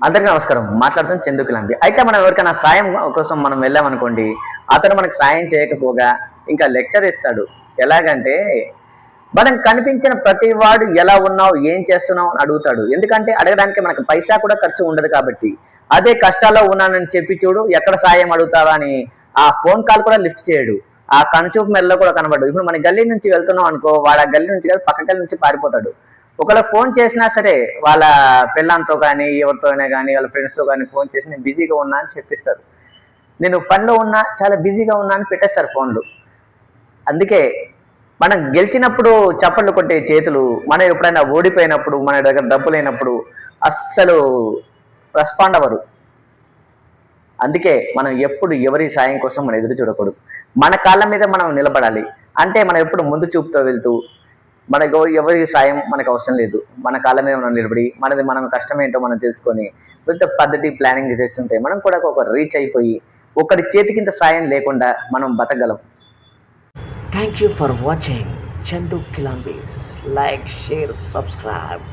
అందరికీ నమస్కారం. మాట్లాడుతున్న చందు కిలాంబి. అయితే మనం ఎవరికైనా సాయం కోసం మనం వెళ్ళామనుకోండి, అతను మనకు సాయం చేయకపోగా ఇంకా లెక్చర్ ఇస్తాడు. ఎలాగంటే మనం కనిపించిన ప్రతి వాడు ఎలా ఉన్నావు, ఏం చేస్తున్నావు అని అడుగుతాడు. ఎందుకంటే అడగడానికి మనకు పైసా కూడా ఖర్చు ఉండదు కాబట్టి. అదే కష్టాల్లో ఉన్నానని చెప్పి చూడు, ఎక్కడ సాయం అడుగుతావా అని ఆ ఫోన్ కాల్ కూడా లిఫ్ట్ చేయడు. ఆ కనుచూపు మెడలో కూడా కనబడదు. ఇప్పుడు మన గల్లీ నుంచి వెళ్తున్నాం అనుకో, వాడు ఆ గల్లీ నుంచి కాదు పక్క గల్లీ నుంచి పారిపోతాడు. ఒకవేళ ఫోన్ చేసినా సరే వాళ్ళ పిల్లలతో కానీ ఎవరితో అయినా కానీ వాళ్ళ ఫ్రెండ్స్తో కానీ ఫోన్ చేసి నేను బిజీగా ఉన్నా అని చెప్పిస్తారు. నేను పనిలో ఉన్నా చాలా బిజీగా ఉన్నా అని పెట్టేస్తారు ఫోన్లు. అందుకే మనం గెలిచినప్పుడు చప్పట్లు కొట్టే చేతులు, మనం ఎప్పుడైనా ఓడిపోయినప్పుడు మన దగ్గర డబ్బు లేనప్పుడు అస్సలు రెస్పాండ్ అవ్వరు. అందుకే మనం ఎప్పుడు ఎవరి సాయం కోసం మనం ఎదురు చూడకూడదు. మన కాళ్ళ మీద మనం నిలబడాలి. అంటే మనం ఎప్పుడు ముందు చూపుతో వెళ్తూ మనకు ఎవరి సాయం మనకు అవసరం లేదు. మన కాళ్ళ మీద మనం నిలబడి మనది మనం కష్టం ఏంటో మనం తెలుసుకొని విత్ పద్ధతి ప్లానింగ్ చేస్తుంటే మనం కూడా ఒక రీచ్ అయిపోయి ఒకరి చేతి కింద సాయం లేకుండా మనం బతకగలం. Thank you for watching Chandu Kilambis. Like, share, subscribe.